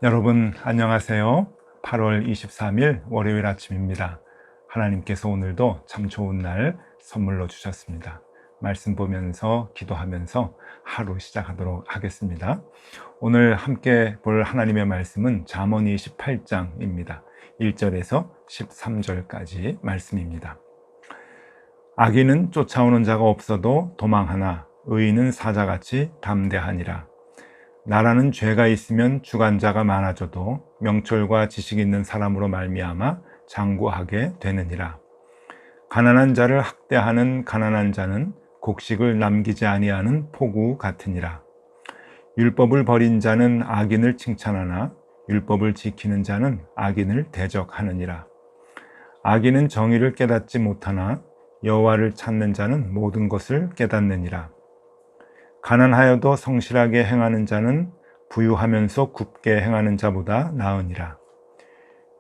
여러분 안녕하세요. 8월 23일 월요일 아침입니다. 하나님께서 오늘도 참 좋은 날 선물로 주셨습니다. 말씀 보면서 기도하면서 하루 시작하도록 하겠습니다. 오늘 함께 볼 하나님의 말씀은 잠언 28장입니다. 1절에서 13절까지 말씀입니다. 악인은 쫓아오는 자가 없어도 도망하나 의인은 사자같이 담대하니라. 나라는 죄가 있으면 주관자가 많아져도 명철과 지식 있는 사람으로 말미암아 장구하게 되느니라. 가난한 자를 학대하는 가난한 자는 곡식을 남기지 아니하는 포구 같으니라. 율법을 버린 자는 악인을 칭찬하나 율법을 지키는 자는 악인을 대적하느니라. 악인은 정의를 깨닫지 못하나 여호와를 찾는 자는 모든 것을 깨닫느니라. 가난하여도 성실하게 행하는 자는 부유하면서 굽게 행하는 자보다 나으니라.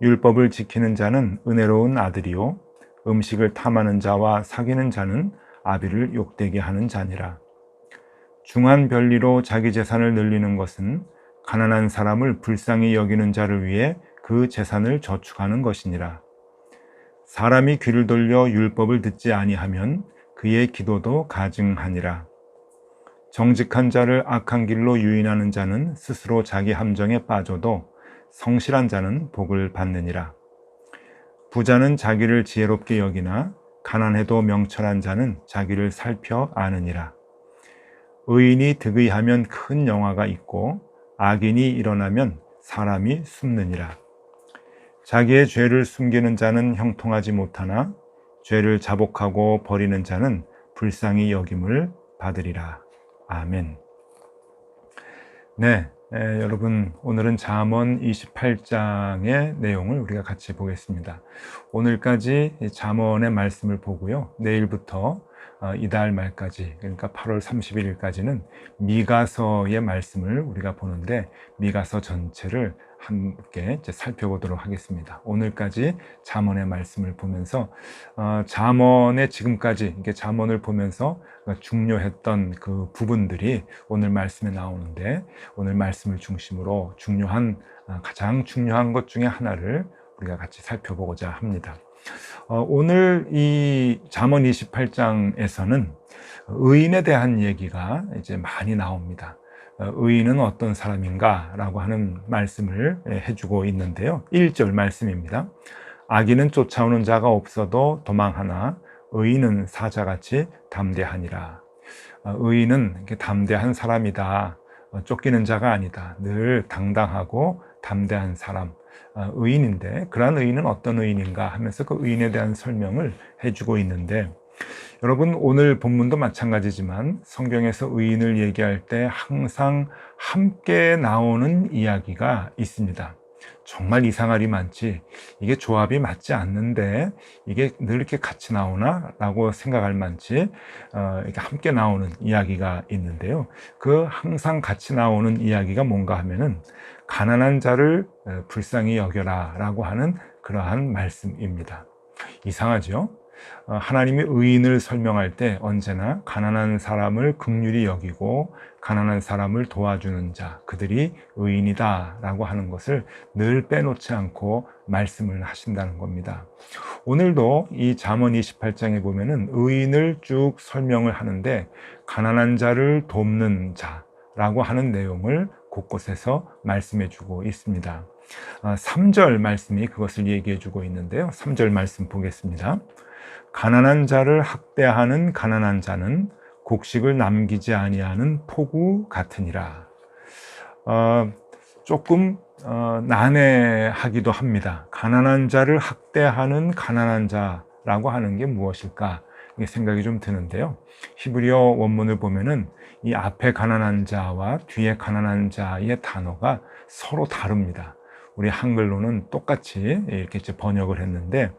율법을 지키는 자는 은혜로운 아들이요 음식을 탐하는 자와 사귀는 자는 아비를 욕되게 하는 자니라. 중한 별리로 자기 재산을 늘리는 것은 가난한 사람을 불쌍히 여기는 자를 위해 그 재산을 저축하는 것이니라. 사람이 귀를 돌려 율법을 듣지 아니하면 그의 기도도 가증하니라. 정직한 자를 악한 길로 유인하는 자는 스스로 자기 함정에 빠져도 성실한 자는 복을 받느니라. 부자는 자기를 지혜롭게 여기나 가난해도 명철한 자는 자기를 살펴 아느니라. 의인이 득의하면 큰 영화가 있고 악인이 일어나면 사람이 숨느니라. 자기의 죄를 숨기는 자는 형통하지 못하나 죄를 자복하고 버리는 자는 불쌍히 여김을 받으리라. 아멘. 네, 여러분 오늘은 잠언 28장의 내용을 우리가 같이 보겠습니다. 오늘까지 잠언의 말씀을 보고요. 내일부터 이달 말까지, 그러니까 8월 31일까지는 미가서의 말씀을 우리가 보는데 미가서 전체를 함께 이제 살펴보도록 하겠습니다. 오늘까지 잠언의 말씀을 보면서 잠언의 지금까지 이게 잠언을 보면서 중요했던 그 부분들이 오늘 말씀에 나오는데 오늘 말씀을 중심으로 가장 중요한 것 중에 하나를 우리가 같이 살펴보고자 합니다. 오늘 이 잠언 28장에서는 의인에 대한 얘기가 이제 많이 나옵니다. 의인은 어떤 사람인가 라고 하는 말씀을 해주고 있는데요. 1절 말씀입니다. 악인은 쫓아오는 자가 없어도 도망하나 의인은 사자같이 담대하니라. 의인은 담대한 사람이다. 쫓기는 자가 아니다. 늘 당당하고 담대한 사람. 의인인데 그러한 의인은 어떤 의인인가 하면서 그 의인에 대한 설명을 해주고 있는데 여러분 오늘 본문도 마찬가지지만 성경에서 의인을 얘기할 때 항상 함께 나오는 이야기가 있습니다. 정말 이상하리 많지 이게 조합이 맞지 않는데 이게 늘 이렇게 같이 나오나 라고 생각할 만치 이렇게 함께 나오는 이야기가 있는데요. 그 항상 같이 나오는 이야기가 뭔가 하면은 가난한 자를 불쌍히 여겨라 라고 하는 그러한 말씀입니다. 이상하죠? 하나님이 의인을 설명할 때 언제나 가난한 사람을 긍휼히 여기고 가난한 사람을 도와주는 자, 그들이 의인이다 라고 하는 것을 늘 빼놓지 않고 말씀을 하신다는 겁니다. 오늘도 이 잠언 28장에 보면은 의인을 쭉 설명을 하는데 가난한 자를 돕는 자라고 하는 내용을 곳곳에서 말씀해 주고 있습니다. 3절 말씀이 그것을 얘기해 주고 있는데요. 3절 말씀 보겠습니다. 가난한 자를 학대하는 가난한 자는 곡식을 남기지 아니하는 포구 같으니라. 조금 난해하기도 합니다. 가난한 자를 학대하는 가난한 자라고 하는 게 무엇일까? 이게 생각이 좀 드는데요. 히브리어 원문을 보면은 이 앞에 가난한 자와 뒤에 가난한 자의 단어가 서로 다릅니다. 우리 한글로는 똑같이 이렇게 번역을 했는데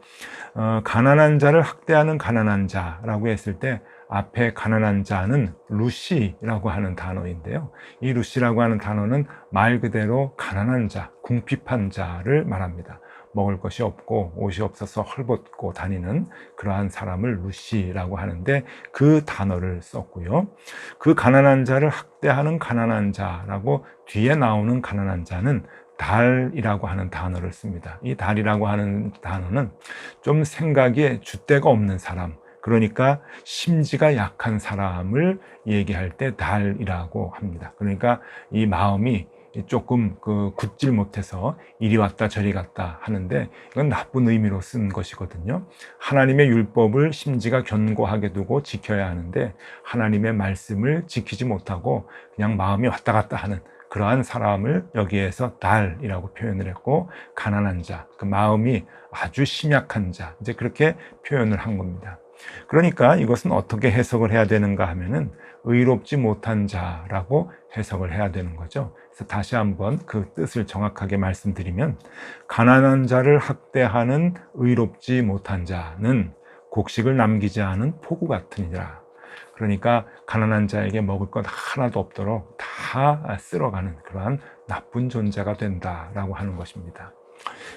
가난한 자를 학대하는 가난한 자라고 했을 때 앞에 가난한 자는 루시라고 하는 단어인데요. 이 루시라고 하는 단어는 말 그대로 가난한 자, 궁핍한 자를 말합니다. 먹을 것이 없고 옷이 없어서 헐벗고 다니는 그러한 사람을 루시라고 하는데 그 단어를 썼고요. 그 가난한 자를 학대하는 가난한 자라고 뒤에 나오는 가난한 자는 달이라고 하는 단어를 씁니다. 이 달이라고 하는 단어는 좀 생각에 줏대가 없는 사람, 그러니까 심지가 약한 사람을 얘기할 때 달이라고 합니다. 그러니까 이 마음이 조금 굳질 못해서 이리 왔다 저리 갔다 하는데 이건 나쁜 의미로 쓴 것이거든요. 하나님의 율법을 심지가 견고하게 두고 지켜야 하는데 하나님의 말씀을 지키지 못하고 그냥 마음이 왔다 갔다 하는 그러한 사람을 여기에서 달이라고 표현을 했고, 가난한 자, 그 마음이 아주 심약한 자, 이제 그렇게 표현을 한 겁니다. 그러니까 이것은 어떻게 해석을 해야 되는가 하면은 의롭지 못한 자라고 해석을 해야 되는 거죠. 그래서 다시 한번 그 뜻을 정확하게 말씀드리면, 가난한 자를 학대하는 의롭지 못한 자는 곡식을 남기지 않은 포구 같으니라. 그러니까 가난한 자에게 먹을 것 하나도 없도록 다 쓸어가는 그러한 나쁜 존재가 된다라고 하는 것입니다.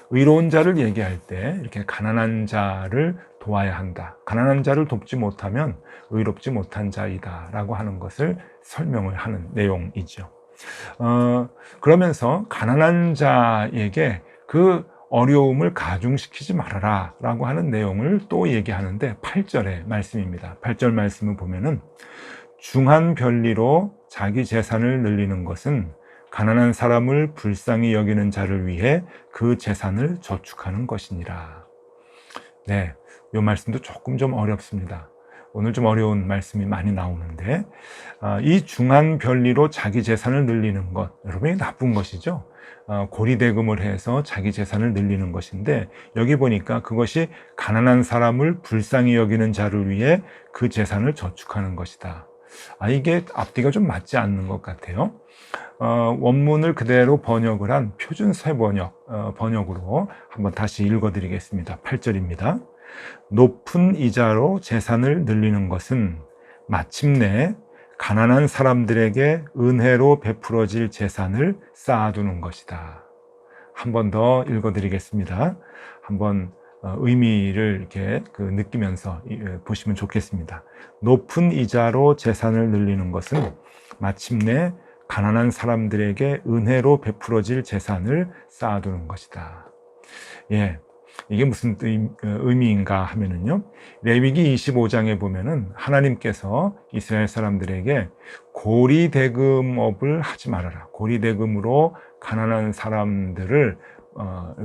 의로운 자를 얘기할 때 이렇게 가난한 자를 도와야 한다. 가난한 자를 돕지 못하면 의롭지 못한 자이다 라고 하는 것을 설명을 하는 내용이죠. 그러면서 가난한 자에게 그 어려움을 가중시키지 말아라 라고 하는 내용을 또 얘기하는데 8절의 말씀입니다. 8절 말씀을 보면은 중한 별리로 자기 재산을 늘리는 것은 가난한 사람을 불쌍히 여기는 자를 위해 그 재산을 저축하는 것이니라. 네, 이 말씀도 조금 좀 어렵습니다. 오늘 좀 어려운 말씀이 많이 나오는데, 이 중한 별리로 자기 재산을 늘리는 것, 여러분이 나쁜 것이죠. 고리대금을 해서 자기 재산을 늘리는 것인데, 여기 보니까 그것이 가난한 사람을 불쌍히 여기는 자를 위해 그 재산을 저축하는 것이다. 이게 앞뒤가 좀 맞지 않는 것 같아요. 원문을 그대로 번역을 한 표준세 번역으로 한번 다시 읽어드리겠습니다. 8절입니다. 높은 이자로 재산을 늘리는 것은 마침내 가난한 사람들에게 은혜로 베풀어질 재산을 쌓아두는 것이다. 한 번 더 읽어드리겠습니다. 한번 의미를 이렇게 느끼면서 보시면 좋겠습니다. 높은 이자로 재산을 늘리는 것은 마침내 가난한 사람들에게 은혜로 베풀어질 재산을 쌓아두는 것이다. 예, 이게 무슨 의미인가 하면은요, 레위기 25장에 보면은 하나님께서 이스라엘 사람들에게 고리대금업을 하지 말아라. 고리대금으로 가난한 사람들을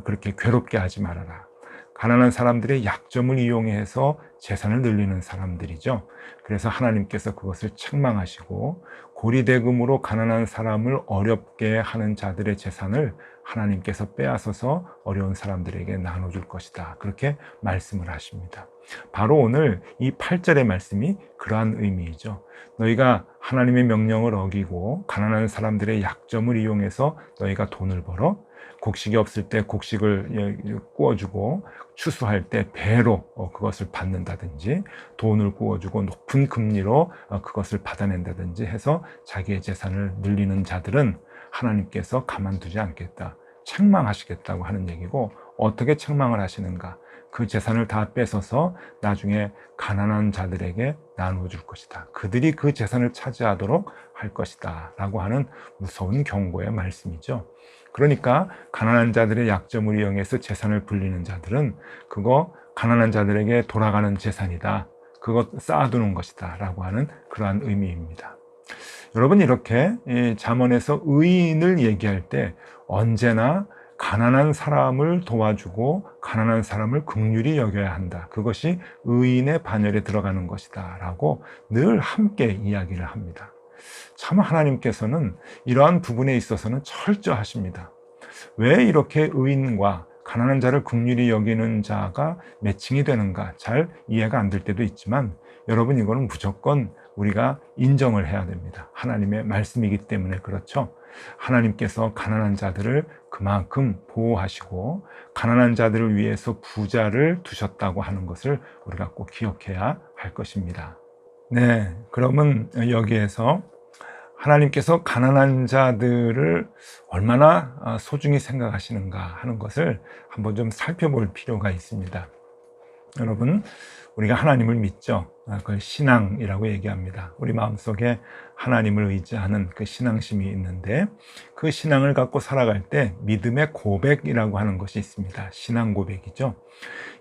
그렇게 괴롭게 하지 말아라. 가난한 사람들의 약점을 이용해서 재산을 늘리는 사람들이죠. 그래서 하나님께서 그것을 책망하시고 고리대금으로 가난한 사람을 어렵게 하는 자들의 재산을 하나님께서 빼앗아서 어려운 사람들에게 나눠줄 것이다. 그렇게 말씀을 하십니다. 바로 오늘 이 8절의 말씀이 그러한 의미이죠. 너희가 하나님의 명령을 어기고 가난한 사람들의 약점을 이용해서 너희가 돈을 벌어 곡식이 없을 때 곡식을 구워주고 추수할 때 배로 그것을 받는다든지 돈을 구워주고 높은 금리로 그것을 받아낸다든지 해서 자기의 재산을 늘리는 자들은 하나님께서 가만두지 않겠다. 책망하시겠다고 하는 얘기고, 어떻게 책망을 하시는가? 그 재산을 다 뺏어서 나중에 가난한 자들에게 나눠줄 것이다. 그들이 그 재산을 차지하도록 할 것이다. 라고 하는 무서운 경고의 말씀이죠. 그러니까 가난한 자들의 약점을 이용해서 재산을 불리는 자들은 그거 가난한 자들에게 돌아가는 재산이다. 그거 쌓아두는 것이다. 라고 하는 그러한 의미입니다. 여러분, 이렇게 잠언에서 의인을 얘기할 때 언제나 가난한 사람을 도와주고 가난한 사람을 긍휼히 여겨야 한다. 그것이 의인의 반열에 들어가는 것이다. 라고 늘 함께 이야기를 합니다. 참 하나님께서는 이러한 부분에 있어서는 철저하십니다. 왜 이렇게 의인과 가난한 자를 긍휼히 여기는 자가 매칭이 되는가 잘 이해가 안 될 때도 있지만, 여러분, 이거는 무조건 우리가 인정을 해야 됩니다. 하나님의 말씀이기 때문에 그렇죠. 하나님께서 가난한 자들을 그만큼 보호하시고 가난한 자들을 위해서 부자를 두셨다고 하는 것을 우리가 꼭 기억해야 할 것입니다. 네, 그러면 여기에서 하나님께서 가난한 자들을 얼마나 소중히 생각하시는가 하는 것을 한번 좀 살펴볼 필요가 있습니다. 여러분, 우리가 하나님을 믿죠. 그걸 신앙이라고 얘기합니다. 우리 마음속에 하나님을 의지하는 그 신앙심이 있는데, 그 신앙을 갖고 살아갈 때 믿음의 고백이라고 하는 것이 있습니다. 신앙 고백이죠.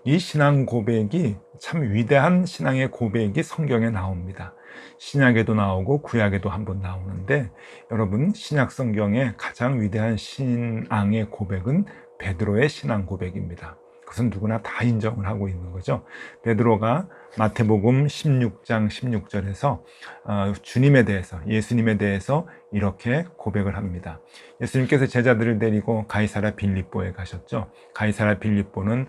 이 신앙 고백이 참 위대한 신앙의 고백이 성경에 나옵니다. 신약에도 나오고 구약에도 한번 나오는데, 여러분, 신약 성경의 가장 위대한 신앙의 고백은 베드로의 신앙 고백입니다. 그것은 누구나 다 인정을 하고 있는 거죠. 베드로가 마태복음 16장 16절에서 주님에 대해서, 예수님에 대해서 이렇게 고백을 합니다. 예수님께서 제자들을 데리고 가이사랴 빌립보에 가셨죠. 가이사랴 빌립보는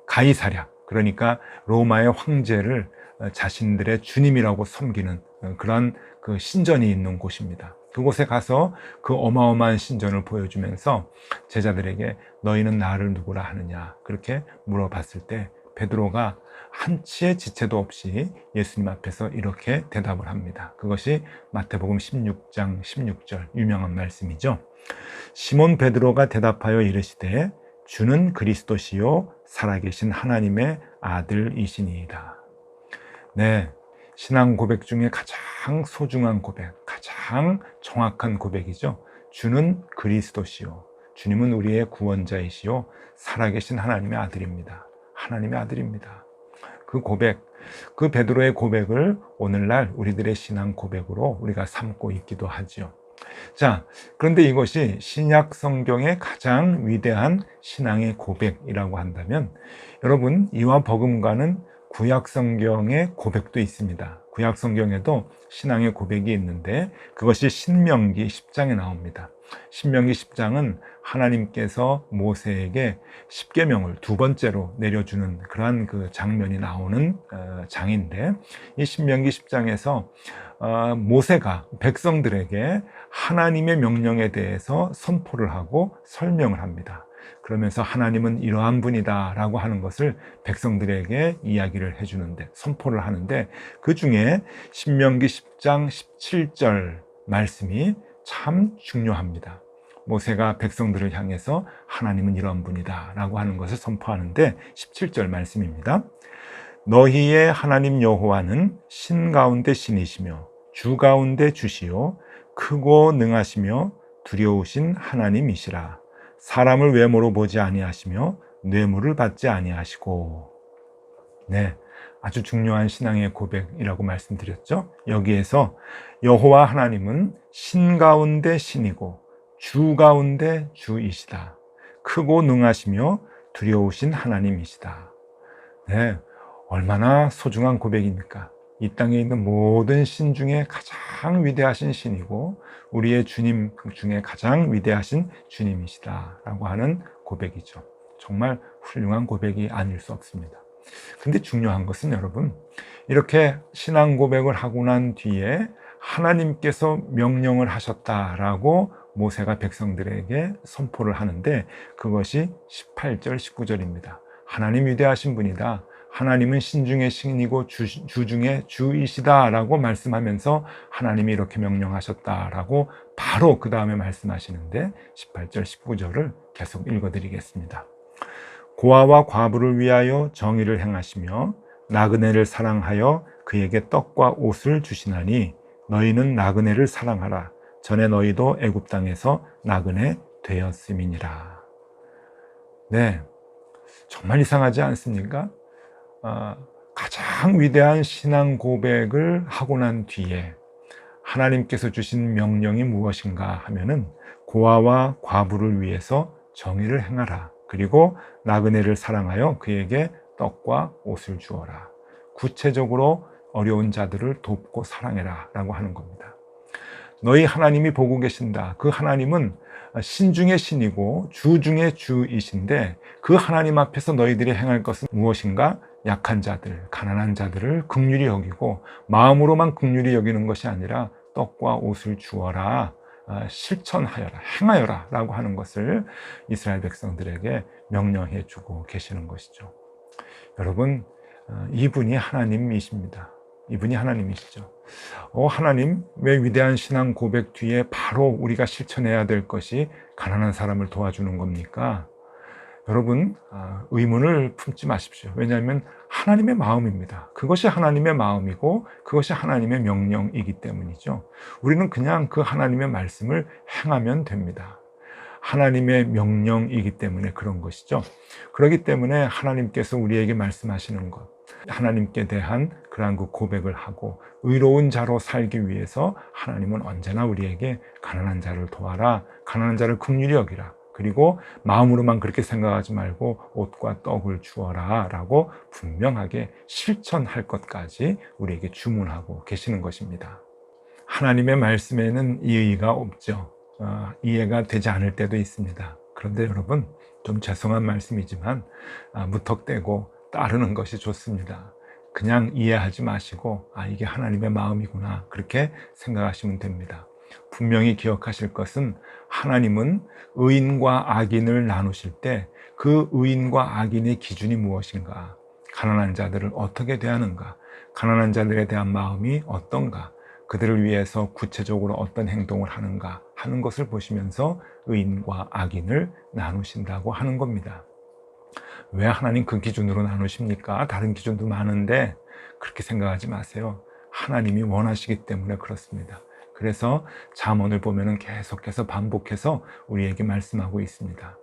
가이사랴, 그러니까 로마의 황제를 자신들의 주님이라고 섬기는 그런 그 신전이 있는 곳입니다. 그곳에 가서 그 어마어마한 신전을 보여주면서 제자들에게 너희는 나를 누구라 하느냐 그렇게 물어봤을 때 베드로가 한치의 지체도 없이 예수님 앞에서 이렇게 대답을 합니다. 그것이 마태복음 16장 16절 유명한 말씀이죠. 시몬 베드로가 대답하여 이르시되 주는 그리스도시요 살아계신 하나님의 아들이시니이다. 네, 신앙 고백 중에 가장 소중한 고백, 가장 정확한 고백이죠. 주는 그리스도시요, 주님은 우리의 구원자이시요 살아계신 하나님의 아들입니다. 하나님의 아들입니다. 그 고백, 그 베드로의 고백을 오늘날 우리들의 신앙 고백으로 우리가 삼고 있기도 하죠. 자, 그런데 이것이 신약 성경의 가장 위대한 신앙의 고백이라고 한다면, 여러분, 이와 버금가는 구약 성경의 고백도 있습니다. 구약 성경에도 신앙의 고백이 있는데 그것이 신명기 10장에 나옵니다. 신명기 10장은 하나님께서 모세에게 십계명을 두 번째로 내려주는 그러한 그 장면이 나오는 장인데, 이 신명기 10장에서 모세가 백성들에게 하나님의 명령에 대해서 선포를 하고 설명을 합니다. 그러면서 하나님은 이러한 분이다 라고 하는 것을 백성들에게 이야기를 해주는데, 선포를 하는데, 그 중에 신명기 10장 17절 말씀이 참 중요합니다. 모세가 백성들을 향해서 하나님은 이러한 분이다 라고 하는 것을 선포하는데 17절 말씀입니다. 너희의 하나님 여호와는 신 가운데 신이시며 주 가운데 주시요 크고 능하시며 두려우신 하나님이시라. 사람을 외모로 보지 아니하시며 뇌물을 받지 아니하시고. 네, 아주 중요한 신앙의 고백이라고 말씀드렸죠. 여기에서 여호와 하나님은 신 가운데 신이고 주 가운데 주이시다. 크고 능하시며 두려우신 하나님이시다. 네, 얼마나 소중한 고백입니까? 이 땅에 있는 모든 신 중에 가장 위대하신 신이고 우리의 주님 중에 가장 위대하신 주님이시다 라고 하는 고백이죠. 정말 훌륭한 고백이 아닐 수 없습니다. 근데 중요한 것은 여러분, 이렇게 신앙 고백을 하고 난 뒤에 하나님께서 명령을 하셨다라고 모세가 백성들에게 선포를 하는데, 그것이 18절 19절입니다. 하나님 위대하신 분이다, 하나님은 신 중에 신이고 주 중에 주이시다 라고 말씀하면서 하나님이 이렇게 명령하셨다라고 바로 그 다음에 말씀하시는데, 18절 19절을 계속 읽어드리겠습니다. 고아와 과부를 위하여 정의를 행하시며 나그네를 사랑하여 그에게 떡과 옷을 주시나니 너희는 나그네를 사랑하라. 전에 너희도 애굽 땅에서 나그네 되었음이니라. 네, 정말 이상하지 않습니까? 가장 위대한 신앙 고백을 하고 난 뒤에 하나님께서 주신 명령이 무엇인가 하면은 고아와 과부를 위해서 정의를 행하라. 그리고 나그네를 사랑하여 그에게 떡과 옷을 주어라. 구체적으로 어려운 자들을 돕고 사랑해라 라고 하는 겁니다. 너희 하나님이 보고 계신다. 그 하나님은 신 중에 신이고 주 중에 주이신데, 그 하나님 앞에서 너희들이 행할 것은 무엇인가? 약한 자들, 가난한 자들을 긍휼히 여기고, 마음으로만 긍휼히 여기는 것이 아니라 떡과 옷을 주어라, 실천하여라, 행하여라 라고 하는 것을 이스라엘 백성들에게 명령해 주고 계시는 것이죠. 여러분, 이분이 하나님이십니다. 이분이 하나님이시죠. 하나님, 왜 위대한 신앙 고백 뒤에 바로 우리가 실천해야 될 것이 가난한 사람을 도와주는 겁니까? 여러분, 의문을 품지 마십시오. 왜냐하면 하나님의 마음입니다. 그것이 하나님의 마음이고 그것이 하나님의 명령이기 때문이죠. 우리는 그냥 그 하나님의 말씀을 행하면 됩니다. 하나님의 명령이기 때문에 그런 것이죠. 그렇기 때문에 하나님께서 우리에게 말씀하시는 것, 하나님께 대한 그러한 그 고백을 하고 의로운 자로 살기 위해서 하나님은 언제나 우리에게 가난한 자를 도와라, 가난한 자를 긍휼히 여기라, 그리고 마음으로만 그렇게 생각하지 말고 옷과 떡을 주어라 라고 분명하게 실천할 것까지 우리에게 주문하고 계시는 것입니다. 하나님의 말씀에는 이의가 없죠. 이해가 되지 않을 때도 있습니다. 그런데 여러분, 좀 죄송한 말씀이지만 무턱대고 따르는 것이 좋습니다. 그냥 이해하지 마시고 이게 하나님의 마음이구나 그렇게 생각하시면 됩니다. 분명히 기억하실 것은 하나님은 의인과 악인을 나누실 때 그 의인과 악인의 기준이 무엇인가, 가난한 자들을 어떻게 대하는가, 가난한 자들에 대한 마음이 어떤가, 그들을 위해서 구체적으로 어떤 행동을 하는가 하는 것을 보시면서 의인과 악인을 나누신다고 하는 겁니다. 왜 하나님 그 기준으로 나누십니까? 다른 기준도 많은데 그렇게 생각하지 마세요. 하나님이 원하시기 때문에 그렇습니다. 그래서 잠언을 보면은 계속해서 반복해서 우리에게 말씀하고 있습니다.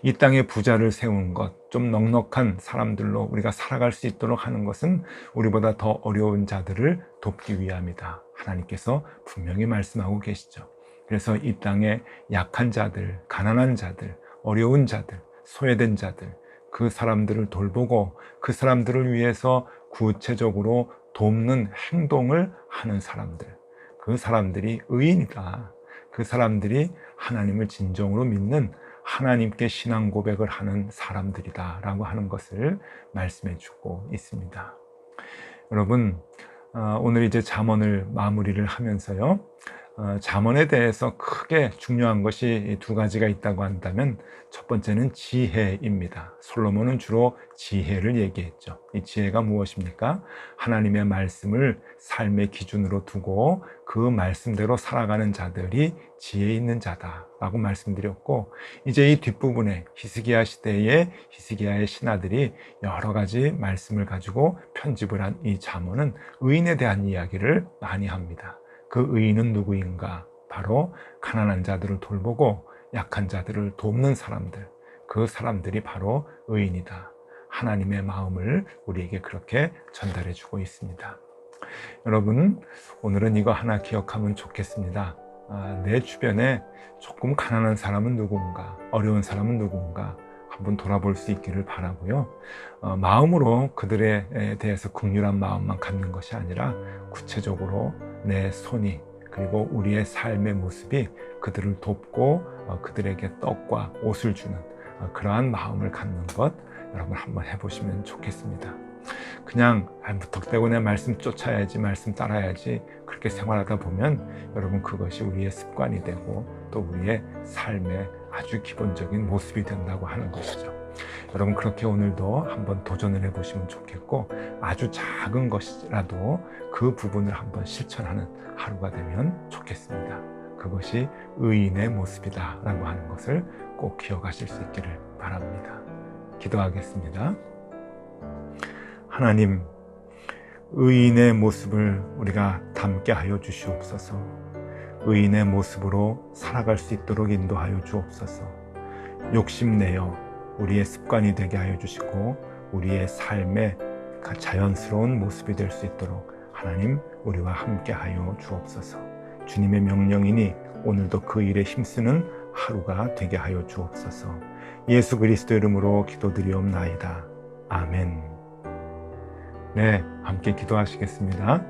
이 땅에 부자를 세운 것, 좀 넉넉한 사람들로 우리가 살아갈 수 있도록 하는 것은 우리보다 더 어려운 자들을 돕기 위함이다. 하나님께서 분명히 말씀하고 계시죠. 그래서 이 땅에 약한 자들, 가난한 자들, 어려운 자들, 소외된 자들, 그 사람들을 돌보고 그 사람들을 위해서 구체적으로 돕는 행동을 하는 사람들, 그 사람들이 의인이다. 그 사람들이 하나님을 진정으로 믿는, 하나님께 신앙 고백을 하는 사람들이다 라고 하는 것을 말씀해 주고 있습니다. 여러분, 오늘 이제 잠언을 마무리를 하면서요, 잠언에 대해서 크게 중요한 것이 두 가지가 있다고 한다면 첫 번째는 지혜입니다. 솔로몬은 주로 지혜를 얘기했죠. 이 지혜가 무엇입니까? 하나님의 말씀을 삶의 기준으로 두고 그 말씀대로 살아가는 자들이 지혜 있는 자다라고 말씀드렸고, 이제 이 뒷부분에 히스기야 시대의 히스기야의 신하들이 여러 가지 말씀을 가지고 편집을 한 이 잠언은 의인에 대한 이야기를 많이 합니다. 그 의인은 누구인가? 바로 가난한 자들을 돌보고 약한 자들을 돕는 사람들, 그 사람들이 바로 의인이다. 하나님의 마음을 우리에게 그렇게 전달해 주고 있습니다. 여러분, 오늘은 이거 하나 기억하면 좋겠습니다. 내 주변에 조금 가난한 사람은 누군가, 어려운 사람은 누군가 한번 돌아볼 수 있기를 바라고요. 마음으로 그들에 대해서 긍휼한 마음만 갖는 것이 아니라 구체적으로 내 손이, 그리고 우리의 삶의 모습이 그들을 돕고 그들에게 떡과 옷을 주는 그러한 마음을 갖는 것, 여러분 한번 해보시면 좋겠습니다. 그냥 무턱대고 내 말씀 쫓아야지, 말씀 따라야지 그렇게 생활하다 보면 여러분 그것이 우리의 습관이 되고 또 우리의 삶의 아주 기본적인 모습이 된다고 하는 것이죠. 여러분 그렇게 오늘도 한번 도전을 해보시면 좋겠고, 아주 작은 것이라도 그 부분을 한번 실천하는 하루가 되면 좋겠습니다. 그것이 의인의 모습이다 라고 하는 것을 꼭 기억하실 수 있기를 바랍니다. 기도하겠습니다. 하나님, 의인의 모습을 우리가 담게 하여 주시옵소서. 의인의 모습으로 살아갈 수 있도록 인도하여 주옵소서. 욕심내어 우리의 습관이 되게 하여 주시고 우리의 삶의 자연스러운 모습이 될 수 있도록 하나님 우리와 함께 하여 주옵소서. 주님의 명령이니 오늘도 그 일에 힘쓰는 하루가 되게 하여 주옵소서. 예수 그리스도 이름으로 기도드리옵나이다. 아멘. 네, 함께 기도하시겠습니다.